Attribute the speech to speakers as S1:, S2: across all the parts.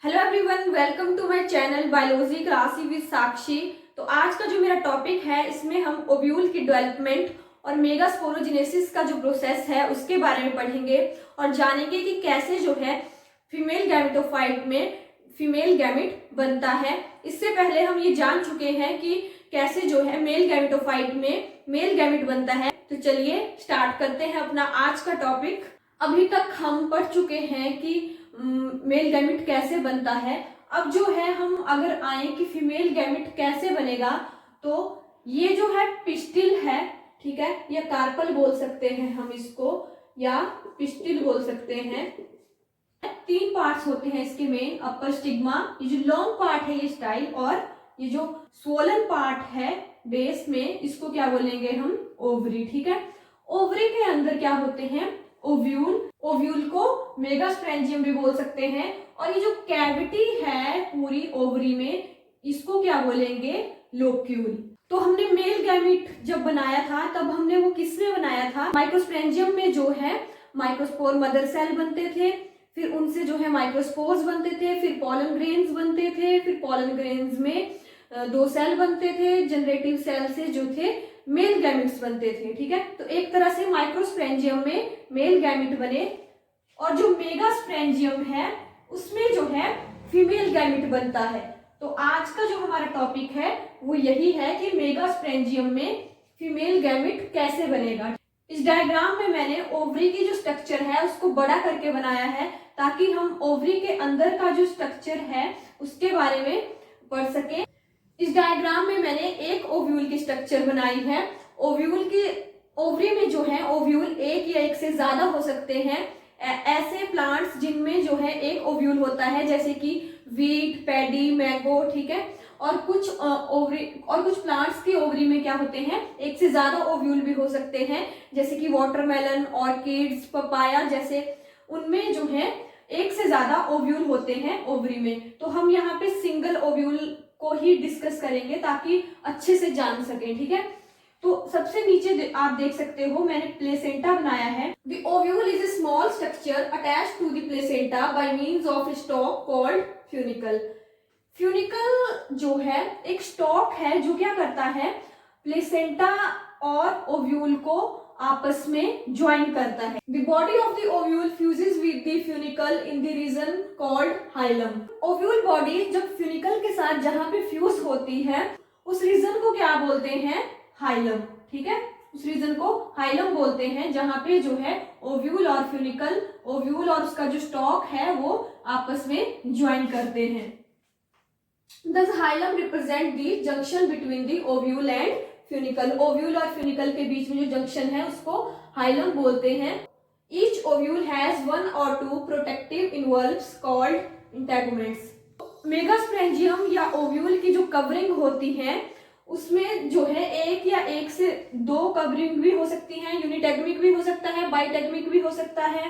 S1: Hello everyone, welcome to my channel biology classy with Sakshi. तो आज का जो मेरा टॉपिक है इसमें हम ओव्यूल की डेवलपमेंट और मेगास्पोरोजेनेसिस का जो प्रोसेस है उसके बारे में पढ़ेंगे और जानेंगे कि कैसे जो है फीमेल गैमेटोफाइट में फीमेल गैमेट बनता है। इससे पहले हम ये जान चुके हैं कि कैसे जो है मेल गैमेटोफाइट में मेल गैमेट बनता है। तो चलिए स्टार्ट करते हैं अपना आज का टॉपिक। अभी तक हम पढ़ चुके हैं कि मेल गैमेट कैसे बनता है। अब जो है हम अगर आए कि फीमेल गैमेट कैसे बनेगा, तो ये जो है पिस्टिल है, ठीक है, या कार्पल बोल सकते हैं हम इसको, या पिस्टिल बोल सकते हैं। 3 पार्ट्स होते हैं इसके मेन, अपर स्टिग्मा, ये जो लॉन्ग पार्ट है ये स्टाइल, और ये जो स्वोलन पार्ट है बेस में इसको क्या बोलेंगे हम, ओवरी। ठीक है, ओवरी के अंदर क्या होते हैं, ओव्यूल। ओव्यूल को मेगास्पोरेंजियम भी बोल सकते हैं, और ये जो कैविटी है पूरी ओवरी में इसको क्या बोलेंगे, लोक्यूल। तो हमने मेल गैमेट जब बनाया था तब हमने वो किसमें बनाया था, माइक्रोस्पोरेंजियम में जो है माइक्रोस्पोर मदर सेल बनते थे, फिर उनसे जो है माइक्रोस्पोर्स बनते थे, फिर पॉलन ग्रेन्स बनते थे, फिर पॉलन ग्रेन्स में 2 सेल बनते थे, जनरेटिव सेल से जो थे मेल गैमेट्स बनते थे। ठीक है, तो एक तरह से माइक्रोस्पोरेंजियम में मेल गैमेट बने, और जो मेगास्पोरेंजियम है उसमें जो है फीमेल गैमेट बनता है। तो आज का जो हमारा टॉपिक है वो यही है कि मेगास्पोरेंजियम में फीमेल गैमेट कैसे बनेगा। इस डायग्राम में मैंने ओवरी की जो स्ट्रक्चर है उसको बड़ा करके बनाया है ताकि हम ओवरी के अंदर का जो स्ट्रक्चर है उसके बारे में पढ़ सके। इस डायग्राम में मैंने एक ओव्यूल की स्ट्रक्चर बनाई है। ओव्यूल की ओवरी में जो है ओव्यूल एक या एक से ज्यादा हो सकते हैं। ऐसे प्लांट्स जिनमें जो है एक ओव्यूल होता है, जैसे कि वीट, पैडी, मैंगो, ठीक है, और कुछ प्लांट्स की ओवरी में क्या होते हैं, एक से ज्यादा ओव्यूल भी हो सकते हैं, जैसे कि वाटरमेलन, ऑर्किड्स, पपाया जैसे, उनमें जो है एक से ज्यादा ओव्यूल होते हैं ओवरी में। तो हम यहाँ पे सिंगल ओव्यूल को ही डिस्कस करेंगे ताकि अच्छे से जान सकें। ठीक है, तो सबसे नीचे आप देख सकते हो मैंने प्लेसेंटा बनाया है। The ovule is a small structure attached to the placenta by means of a stalk called funicle. Funicle जो है एक स्टॉक है जो क्या करता है, प्लेसेंटा और ओव्यूल को आपस में ज्वाइन करता है। The body of the ovule fuses with the funicle in the reason called hilum. Ovule body जब फ्यूनिकल के साथ जहां पे फ्यूज होती है उस रीजन को क्या बोलते हैं, हाइलम। ठीक है, उस रीजन को हाइलम बोलते हैं जहां पे जो है ओव्यूल और फ्यूनिकल, ओव्यूल और उसका जो स्टॉक है वो आपस में ज्वाइन करते हैं। Thus hilum represent the junction between the ovule and funicle. Ovule और फ्यूनिकल के बीच में जो जंक्शन है उसको हाइलम बोलते हैं। Each ovule has 1 or 2 protective involves called integuments. Megasporangium या ओव्यूल की जो कवरिंग होती है उसमें जो है एक या एक से 2 कवरिंग भी हो सकती हैं, यूनिटेगमिक भी हो सकता है, बाइटेगमिक भी हो सकता है,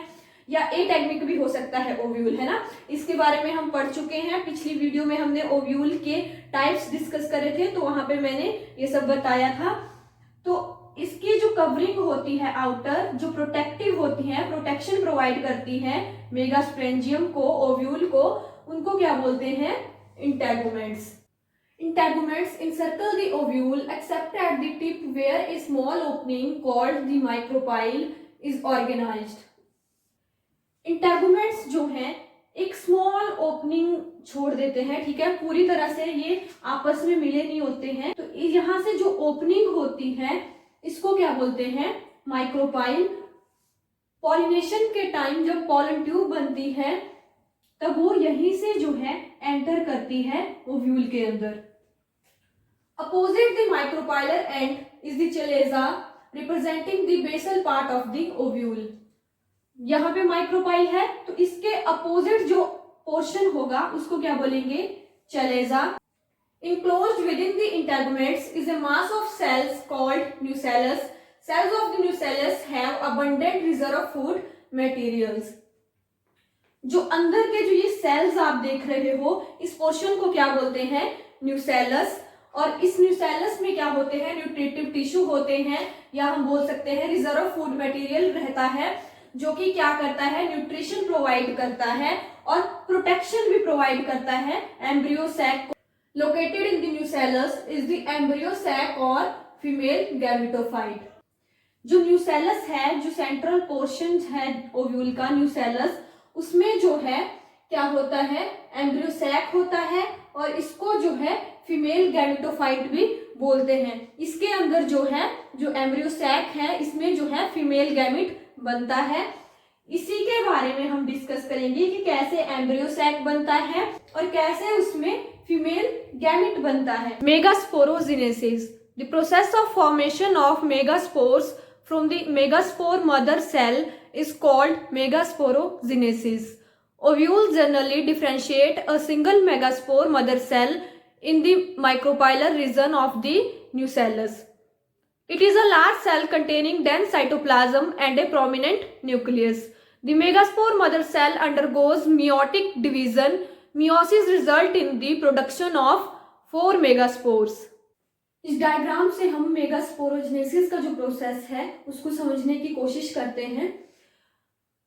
S1: या एटेगमिक भी हो सकता है ओव्यूल, है ना। इसके बारे में हम पढ़ चुके हैं, पिछली वीडियो में हमने ओव्यूल के टाइप्स डिस्कस करे थे, तो वहां पे मैंने ये सब बताया था। तो इसकी जो कवरिंग होती है आउटर, जो प्रोटेक्टिव होती है, प्रोटेक्शन प्रोवाइड करती है मेगास्पोरेंजियम को, ओव्यूल को, उनको क्या बोलते हैं, integuments. Integuments encircle the ovule except at the tip where a small opening called the micropyle is organized. Integuments जो हैं एक स्मॉल ओपनिंग छोड़ देते हैं, ठीक है, पूरी तरह से ये आपस में मिले नहीं होते हैं। तो यहाँ से जो ओपनिंग होती है इसको क्या बोलते हैं, माइक्रोपाइल। पॉलिनेशन के टाइम जब पॉलन ट्यूब बनती है तब वो यहीं से जो है एंटर करती है ओव्यूल के अंदर। Opposite the micropylar end is the chalaza representing the basal part of the ovule. यहाँ पे माइक्रोपाइल है तो इसके अपोजिट जो पोर्शन होगा उसको क्या बोलेंगे, चलेजा। Enclosed within the integuments is a mass of cells called nucellus. Cells of the nucellus have abundant reserve of food materials. जो अंदर के जो ये सेल्स आप देख रहे हो इस पोर्शन को क्या बोलते हैं, न्यूसेलस। और इस न्यूसेलस में क्या होते हैं, न्यूट्रिटिव टिश्यू होते हैं, या हम बोल सकते हैं रिजर्व फूड मटेरियल रहता है, जो कि क्या करता है, न्यूट्रिशन प्रोवाइड करता है और प्रोटेक्शन भी प्रोवाइड करता है एम्ब्रियो सैक को। Located in the nucellus is the embryo sac और फीमेल गैमेटोफाइट। जो न्यूसेलस है, जो सेंट्रल पोर्शन है ओव्यूल का न्यूसेलस, उसमें जो है क्या होता है, एम्ब्रियो सैक होता है और इसको जो है फीमेल गैमेटोफाइट भी बोलते हैं। इसके अंदर जो है, जो एम्ब्रियो सैक है, इसमें जो है फीमेल गैमेट बनता है। इसी के बारे में हम डिस्कस करेंगे कि कैसे एम्ब्रियो सैक बनता है और कैसे उसमें फीमेल गैमेट बनता है। Megasporogenesis, the process of formation of megaspores from the megaspore mother cell is called megasporogenesis. Ovules generally differentiate a single megaspore mother cell in the micropylar region of the nucellus. It is a large cell containing dense cytoplasm and a prominent nucleus. The megaspore mother cell undergoes meiotic division. Meiosis result in the production of 4 megaspores. इस diagram से हम megasporogenesis का जो process है उसको समझने की कोशिश करते हैं।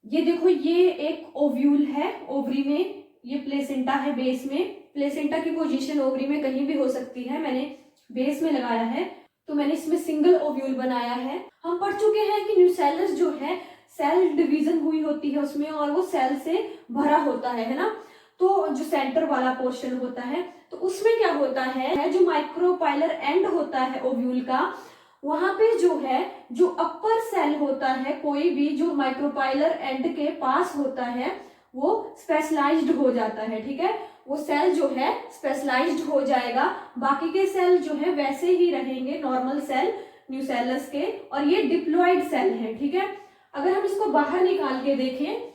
S1: ये देखो, ये एक ओव्यूल है, ओवरी में ये प्लेसेंटा है, बेस में। प्लेसेंटा की पोजीशन ओवरी में कहीं भी हो सकती है, मैंने बेस में लगाया है तो मैंने इसमें सिंगल ओव्यूल बनाया है। हम पढ़ चुके हैं कि न्यूसेलस जो है सेल डिवीजन हुई होती है उसमें और वो सेल से भरा होता है ना। तो जो सेंटर वाला पोर्शन होता है तो उसमें क्या होता है, जो माइक्रोपाइलर एंड होता है ओव्यूल का, वहां पे जो है, जो अपर सेल होता है, कोई भी जो माइक्रोपाइलर एंड के पास होता है वो स्पेशलाइज्ड हो जाता है। ठीक है, वो सेल जो है स्पेशलाइज्ड हो जाएगा, बाकी के सेल जो है वैसे ही रहेंगे, नॉर्मल सेल न्यूसेलस के, और ये डिप्लॉइड सेल है। ठीक है, अगर हम इसको बाहर निकाल के देखें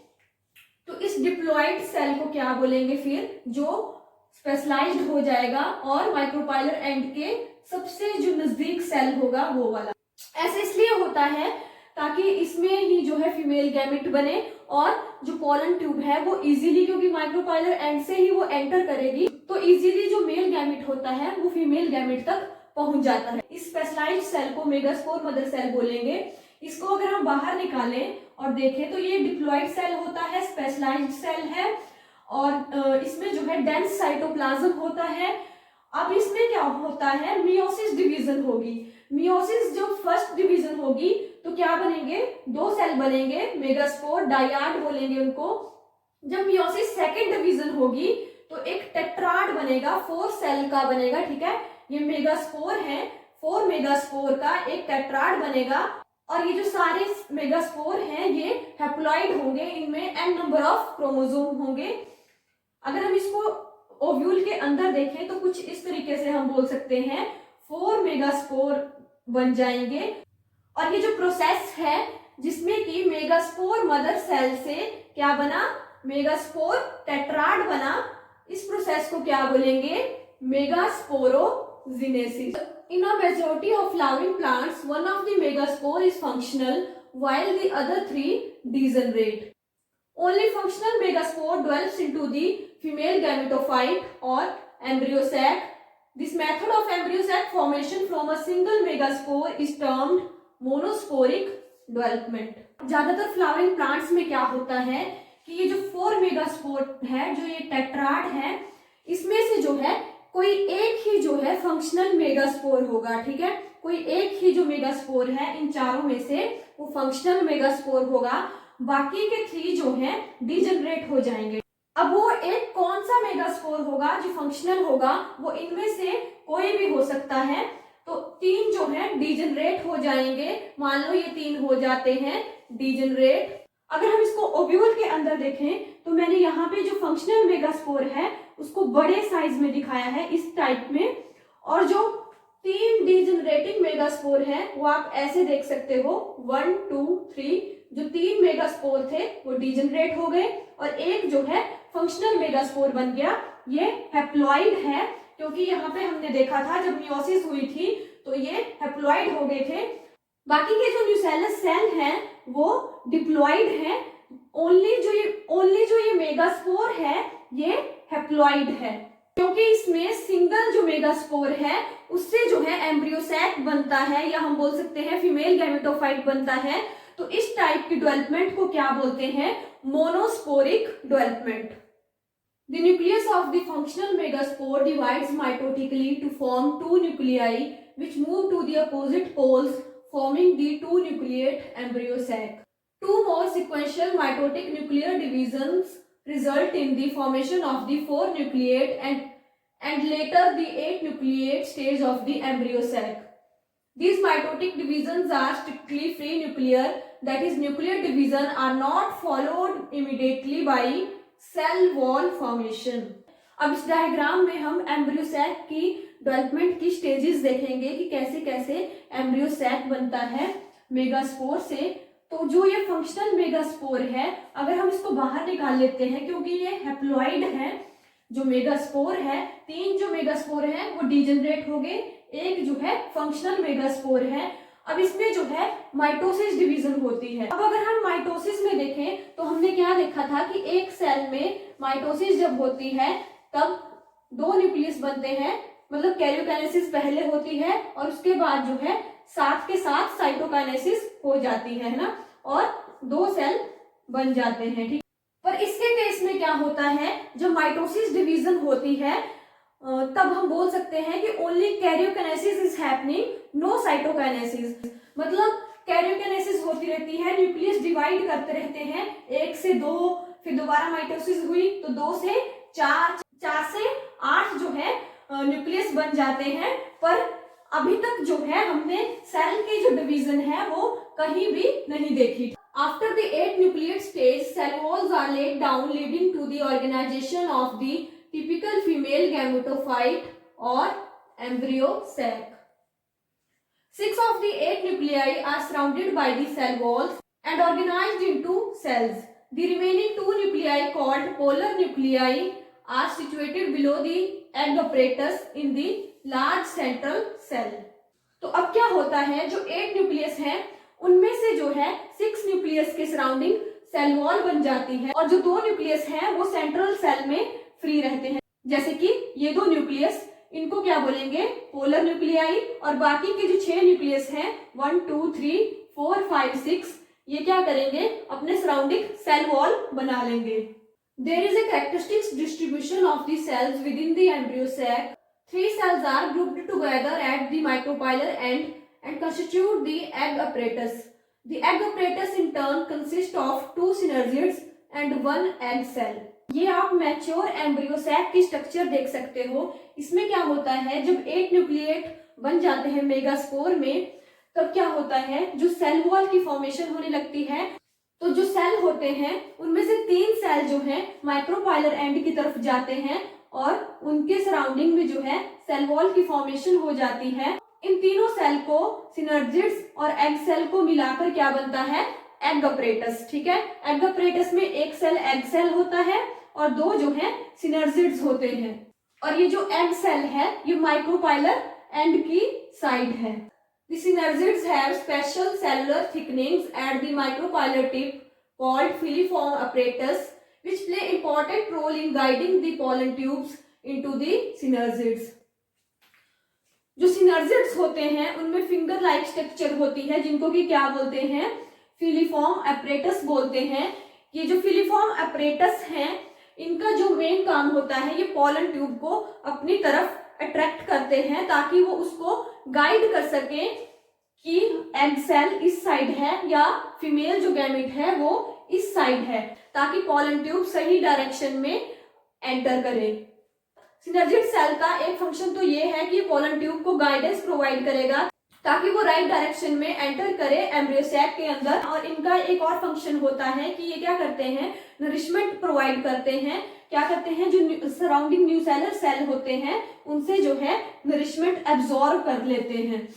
S1: तो इस डिप्लॉइड सेल को क्या बोलेंगे फिर, जो स्पेशलाइज्ड हो जाएगा और माइक्रोपाइलर एंड के सबसे जो नजदीक सेल होगा वो वाला। ऐसे इसलिए होता है ताकि इसमें ही जो है फीमेल गैमेट बने और जो पोलन ट्यूब है वो इजीली, क्योंकि माइक्रोपाइलर एंड से ही वो एंटर करेगी, तो इजीली जो मेल गैमेट होता है वो फीमेल गैमेट तक पहुंच जाता है। इस स्पेशलाइज्ड सेल को मेगास्पोर मदर सेल बोलेंगे। इसको अगर हम बाहर निकालें और देखें तो ये डिप्लॉइड सेल होता है, स्पेशलाइज्ड सेल है और इसमें जो है डेंस साइटोप्लाज्म होता है। अब इसमें क्या होता है, मियोसिस डिवीजन होगी। मियोसिस जब फर्स्ट डिवीजन होगी तो क्या बनेंगे, 2 सेल बनेंगे, मेगास्पोर, डायाड बोलेंगे उनको। जब मियोसिस सेकंड डिवीजन होगी तो एक टेट्राड बनेगा, 4 सेल का बनेगा। ठीक है, ये मेगास्पोर है, 4 मेगास्पोर का एक टेट्राड बनेगा और ये जो सारे मेगास्पोर हैं ये हैप्लॉइड होंगे, इनमें n नंबर ऑफ क्रोमोसोम होंगे। अगर हम इसको ओव्यूल के अंदर देखें तो कुछ इस तरीके से हम बोल सकते हैं, 4 मेगास्पोर बन जाएंगे। और ये जो प्रोसेस है जिसमें कि मेगास्पोर मदर सेल से क्या बना, मेगास्पोर टेट्राड बना, इस प्रोसेस को क्या बोलेंगे, megasporogenesis. In a majority of flowering plants, one of the megaspore is functional while the other 3 degenerate. Only functional megaspore develops into the female gametophyte or embryo sac. This method of embryo sac formation from a single megaspore is termed monosporic development. ज्यादातर flowering plants में क्या होता है कि ये जो 4 megaspore है, जो ये टेट्राड है, इसमें से जो है कोई एक ही जो है फंक्शनल मेगास्पोर होगा। ठीक है, कोई एक ही जो मेगास्पोर है इन चारों में से वो फंक्शनल मेगास्पोर होगा, बाकी के 3 जो हैं डीजनरेट हो जाएंगे। अब वो एक कौन सा मेगास्पोर होगा जो फंक्शनल होगा, वो इनमें से कोई भी हो सकता है। तो 3 जो है डीजनरेट हो जाएंगे, मान लो ये 3 हो जाते हैं डीजनरेट। अगर हम इसको ओव्यूल के अंदर देखें तो मैंने यहाँ पे जो फंक्शनल मेगास्पोर है उसको बड़े साइज में दिखाया है इस टाइप में, और जो 3 डीजनरेटिंग मेगास्पोर है वो आप ऐसे देख सकते हो, 1 2 3। जो 3 मेगास्पोर थे वो डीजनरेट हो गए और एक जो है फंक्शनल मेगास्पोर बन गया। ये हैप्लॉइड है, क्योंकि यहाँ पे हमने देखा था जब मियोसिस हुई थी तो ये हैप्लॉइड हो गए थे। बाकी के जो न्यूसेलस सेल हैं वो डिप्लॉइड हैं। ओनली जो ये मेगास्पोर है ये हैप्लॉइड है, क्योंकि इसमें सिंगल जो मेगास्पोर है उससे जो है एम्ब्रियो सैक बनता है, या हम बोल सकते हैं फीमेल गैमेटोफाइट बनता है। तो इस टाइप की डेवलपमेंट को क्या बोलते हैं, monosporic development. The nucleus of the functional megaspore divides mitotically to form two nuclei which move to the opposite poles, forming the two nucleate embryo sac. Two more sequential mitotic nuclear divisions result in the formation of the four nucleate and later the eight nucleate stage of the embryo sac. These mitotic divisions are strictly free nuclear, that is nuclear division are not followed immediately by cell wall formation. अब इस diagram में हम embryo sac की development की stages देखेंगे कि कैसे कैसे एम्ब्रियो सैक बनता है मेगास्पोर से। तो जो ये फंक्शनल मेगास्पोर है, अगर हम इसको बाहर निकाल लेते हैं, क्योंकि ये हैप्लॉइड है, जो मेगास्पोर है, तीन जो मेगास्पोर है वो डिजेनरेट हो गए, एक जो है फंक्शनल मेगास्पोर है। अब इसमें जो है माइटोसिस डिवीजन होती है। अब अगर हम माइटोसिस में देखें तो हमने क्या देखा था कि एक सेल में माइटोसिस जब होती है तब दो न्यूक्लियस बनते हैं, मतलब कैरियोकाइनेसिस पहले होती है और उसके बाद जो है साथ के साथ साइटोकाइनेसिस हो जाती है ना, और दो सेल बन जाते हैं, ठीक। पर इसके केस में क्या होता है, जब माइटोसिस डिवीजन होती है तब हम बोल सकते हैं कि only karyokinesis is happening, no cytokinesis. मतलब कैरियोकाइनेसिस होती रहती है, न्यूक्लियस डिवाइड करते रहते हैं, एक से दो, फिर दोबारा माइटोसिस हुई तो दो से चार, चार से आठ जो है न्यूक्लियस बन जाते हैं। पर अभी तक जो है हमने सेल की जो डिवीजन है वो कहीं भी नहीं देखी। After the 8 nucleate stage, cell walls are laid down, leading to the organization of the typical female gametophyte or embryo sac. 6 of the 8 nuclei are surrounded by the cell walls and organized into cells. The remaining 2 nuclei, called polar nuclei, are situated below the egg apparatus in the large central cell. तो अब क्या होता है, जो 8 nucleus है उनमें से जो है 6 न्यूक्लियस के सराउंडिंग सेल वॉल बन जाती है और जो 2 न्यूक्लियस हैं वो सेंट्रल सेल में फ्री रहते हैं। जैसे कि ये 2 न्यूक्लियस, इनको क्या बोलेंगे, पोलर न्यूक्लियाई, और बाकी के जो 6 न्यूक्लियस हैं 1 2 3 4 5 6, ये क्या करेंगे, अपने सराउंडिंग सेल वॉल बना लेंगे। There is a characteristics distribution of the cells within the embryo sac. 3 cells are grouped together at the micropylar end and constitute the egg apparatus. The egg apparatus in turn consists of 2 synergids and 1 egg cell. ये आप mature embryo sac की structure देख सकते हो। इसमें क्या होता है, जब 8 न्यूक्लिएट बन जाते हैं मेगास्पोर में तब क्या होता है, जो सेल वॉल की फॉर्मेशन होने लगती है। तो जो सेल होते हैं उनमें से 3 सेल जो हैं माइक्रोपाइलर एंड की तरफ जाते हैं और उनके सराउंडिंग में जो है सेल वॉल की फॉर्मेशन हो जाती है। इन तीनों सेल को, सिनर्जिड्स और एग सेल को मिलाकर क्या बनता है, एग अपरेटस, ठीक है। एग अपरेटस में एक सेल एग सेल होता है और 2 जो है सिनर्जिड्स होते हैं, और ये जो एग सेल है ये माइक्रोपाइलर एंड की साइड है। The synergids have special cellular thickenings at the micropylar tip called filiform apparatus, which play important role in guiding the pollen tubes into the synergids. जो सिनर्जिड्स होते हैं उनमें finger like structure होती है, जिनको कि क्या बोलते हैं, फिलीफॉर्म एपरेटस बोलते हैं। ये जो फिलीफॉर्म एपरेटस हैं इनका जो मेन काम होता है, ये पॉलन ट्यूब को अपनी तरफ अट्रैक्ट करते हैं ताकि वो उसको गाइड कर सके कि एग सेल इस साइड है या फीमेल जो गैमेट है वो इस साइड है, ताकि पॉलन ट्यूब सही डायरेक्शन में एंटर करे। सिनर्जिड सेल का एक फंक्शन तो ये है कि पॉलन ट्यूब को गाइडेंस प्रोवाइड करेगा ताकि वो राइट डायरेक्शन में एंटर करे एम्ब्रियो सैक के अंदर। और इनका एक और फंक्शन होता है कि ये क्या करते हैं, नरिशमेंट प्रोवाइड करते हैं। क्या करते हैं, जो सराउंडिंग न्यूसेलर सेल होते हैं उनसे जो है नरिशमेंट एब्जॉर्ब कर लेते हैं।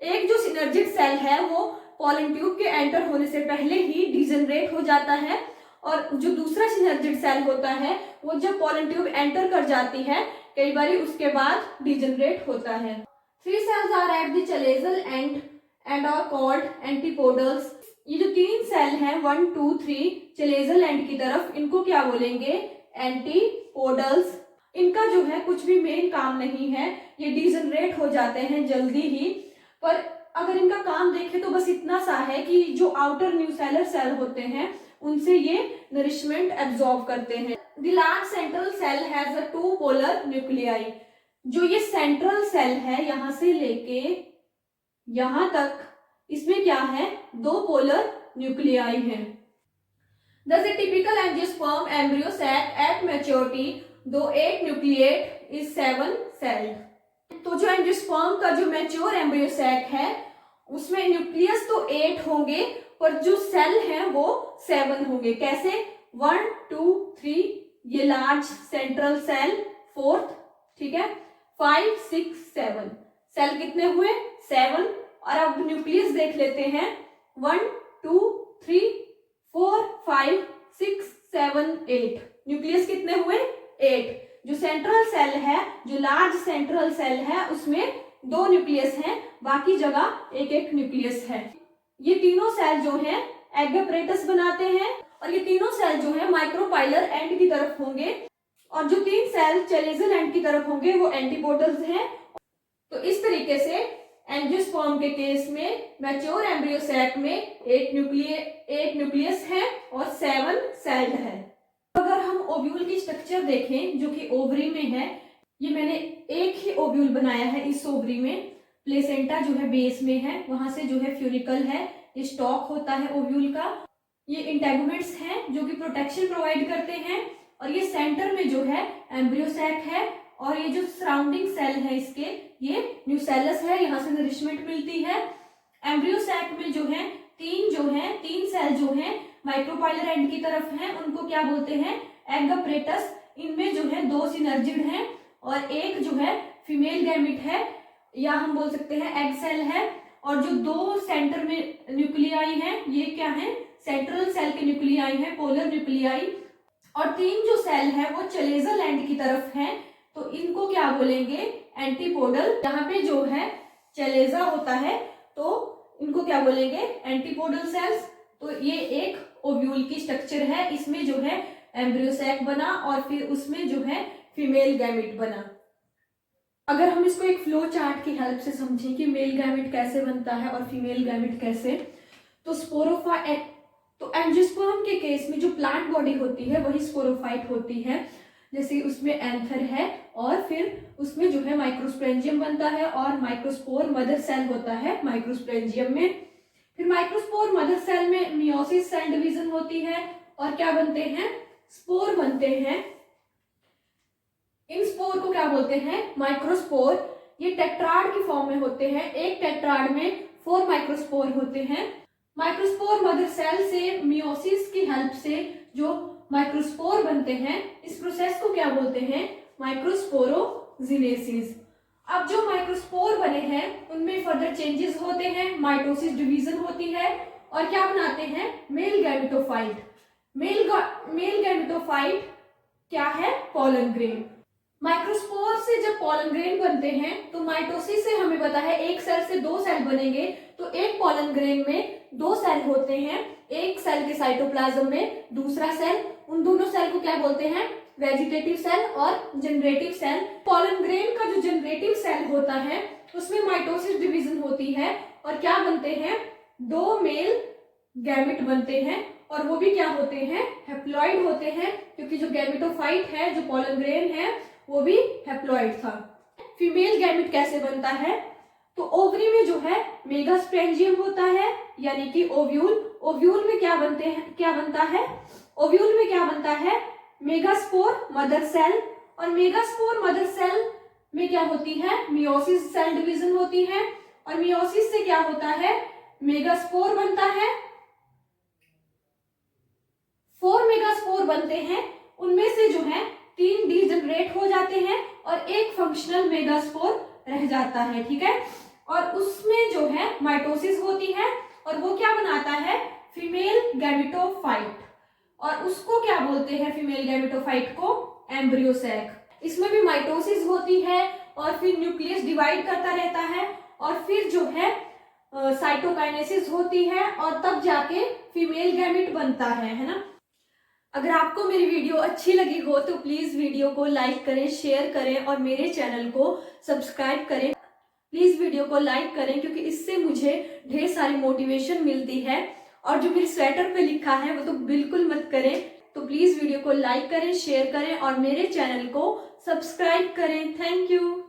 S1: एक जो सिनर्जिड सेल है वो पॉलन ट्यूब के एंटर होने से पहले ही डिजेनरेट हो जाता है, और जो दूसरा सिनर्जिड सेल होता है वो जब पॉलन ट्यूब एंटर कर जाती है कई बार उसके बाद डिजेनरेट होता है। 3 cells are at the chalazal end and are called antipodals. ये जो 3 सेल हैं 1 2 3 चलेजल एंड की तरफ, इनको क्या बोलेंगे, एंटीपोडल्स। इनका जो है कुछ भी मेन काम नहीं है, ये डिजेनरेट हो जाते हैं जल्दी ही। पर अगर इनका काम देखें तो बस इतना सा है कि जो आउटर न्यूसेलर सेल होते हैं उनसे ये नरिशमेंट एब्जॉर्ब करते हैं। The large central cell has a 2 polar nuclei. जो ये सेंट्रल सेल है यहां से लेके यहां तक, इसमें क्या है, 2 पोलर न्यूक्लियाई है। Thus a typical angiosperm embryo sac at maturity, though 8 nucleate, is 7 celled। तो जो एंजियोस्पर्म का जो मैच्योर एम्ब्रियो सैक है उसमें न्यूक्लियस तो 8 होंगे पर जो सेल है वो 7 होंगे। कैसे? 1 2 3 ये लार्ज सेंट्रल सेल, 4th, ठीक है, 5 6 7 सेल कितने हुए? 7। और अब न्यूक्लियस देख लेते हैं, 1 2 3 4 5 6 7 8 न्यूक्लियस कितने हुए? 8। जो सेंट्रल सेल है, जो लार्ज सेंट्रल सेल है उसमें 2 न्यूक्लियस हैं, बाकी जगह एक एक न्यूक्लियस है। ये तीनों सेल जो हैं एग apparatus बनाते हैं और ये तीनों सेल जो है माइक्रोपाइलर एंड की तरफ होंगे और जो 3 सेल चेलेजल एंड की तरफ होंगे वो एंटीपोडल्स हैं। तो इस तरीके से एंजियोस्पर्म के केस में मैच्योर एम्ब्रियो सैक में 8 न्यूक्लियस है और 7 सेल्ड है। अगर हम ओव्यूल की स्ट्रक्चर देखें जो कि ओवरी में है, ये मैंने एक ही ओव्यूल बनाया है। इस ओवरी में प्लेसेंटा जो है बेस में है, वहां से जो है फ्यूनिकल है, ये स्टॉक होता है ओव्यूल का, ये इंटेगुमेंट्स हैं जो कि प्रोटेक्शन प्रोवाइड करते हैं और ये सेंटर में जो है एम्ब्रियो सैक है और ये जो सराउंडिंग सेल है इसके ये न्यूसेलस है, यहाँ से नरिशमेंट मिलती है। एम्ब्रियो सैक में जो है तीन सेल जो है माइक्रोपाइलर एंड की तरफ हैं, उनको क्या बोलते हैं? Egg apparatus। इनमें जो है 2 सिनर्जिड हैं और एक जो है फीमेल गैमिट है या हम बोल सकते हैं एग सेल है। और जो 2 सेंटर में न्यूक्लियाई हैं ये क्या है? सेंट्रल सेल के न्यूक्लियाई हैं, पोलर न्यूक्लियाई। और 3 जो सेल है वो चलेजल एंड की तरफ हैं, तो इनको क्या बोलेंगे? एंटीपोडल। यहाँ पे जो है चलेजा होता है तो इनको क्या बोलेंगे? Antipodal cells. तो ये एक ओव्यूल की स्ट्रक्चर है, इसमें जो है एम्ब्रियो सैक बना और फिर उसमें जो है फीमेल गैमिट बना। अगर हम इसको एक फ्लो चार्ट की हेल्प से समझें कि मेल गैमिट कैसे बनता है और फीमेल गैमिट कैसे, तो एंजियोस्पर्म के केस में जो प्लांट बॉडी होती है वही स्पोरोफाइट होती है। जैसे उसमें एंथर है और फिर उसमें जो है माइक्रोस्पोरेंजियम बनता है और माइक्रोस्पोर मदर सेल होता है माइक्रोस्पोरेंजियम में। फिर माइक्रोस्पोर मदर सेल में मियोसिस सेल डिवीजन होती है और क्या बनते हैं? स्पोर बनते हैं। इन स्पोर को क्या बोलते हैं? माइक्रोस्पोर। ये टेट्राड की फॉर्म में होते हैं, एक टेट्राड में 4 माइक्रोस्पोर होते हैं। माइक्रोस्पोर मदर सेल से मियोसिस की हेल्प से जो माइक्रोस्पोर बनते हैं, इस प्रोसेस को क्या बोलते हैं? माइक्रोस्पोरोजिनेसिस। अब जो माइक्रोस्पोर बने हैं उनमें फर्दर चेंजेस होते हैं, माइटोसिस डिवीजन होती है और क्या बनाते हैं? Male gametophyte. मेल गैमेटोफाइट क्या है? Pollen grain. माइक्रोस्पोर से जब पॉलन ग्रेन बनते हैं तो माइटोसिस से हमें पता है एक सेल से 2 सेल बनेंगे, तो एक पॉलन ग्रेन में 2 सेल होते हैं, एक सेल के साइटोप्लाज्म में दूसरा सेल। उन दोनों सेल को क्या बोलते हैं? वेजिटेटिव सेल और जनरेटिव सेल। पॉलन ग्रेन का जो जनरेटिव सेल होता है उसमें माइटोसिस डिवीजन होती है और क्या बनते हैं? 2 मेल गैमेट बनते हैं और वो भी क्या होते हैं? हैप्लॉइड होते हैं, क्योंकि जो गैमेटोफाइट है, जो पॉलन ग्रेन है, वो भी हैप्लॉइड था। फीमेल गैमेट कैसे बनता है? तो ओवरी में जो है मेगास्पोरेंजियम होता है, यानी कि ओव्यूल। ओव्यूल में क्या बनता है? ओव्यूल में क्या बनता है? Megaspore mother cell. और मेगास्पोर मदर सेल में क्या होती है? मियोसिस सेल डिवीजन होती है और मियोसिस से क्या होता है? मेगास्पोर बनता है। 4 मेगास्पोर बनते हैं, उनमें से जो है 3 डीजनरेट हो जाते हैं और एक फंक्शनल मेगास्पोर रह जाता है, ठीक है। और उसमें जो है माइटोसिस होती है और वो क्या बनाता है? Female gametophyte. और उसको क्या बोलते हैं? फीमेल गैमेटोफाइट को एम्ब्रियो सैक। इसमें भी माइटोसिस होती है और फिर न्यूक्लियस डिवाइड करता रहता है और फिर जो है साइटोकाइनेसिस होती है और तब जाके फीमेल गैमेट बनता है ना। अगर आपको मेरी वीडियो अच्छी लगी हो तो प्लीज वीडियो को लाइक करें, शेयर करें और मेरे चैनल को सब्सक्राइब करें। प्लीज वीडियो को लाइक करें क्योंकि इससे मुझे ढेर सारी मोटिवेशन मिलती है। और जो मेरे स्वेटर पे लिखा है वो तो बिल्कुल मत करें। तो प्लीज़ वीडियो को लाइक करें, शेयर करें और मेरे चैनल को सब्सक्राइब करें। Thank you.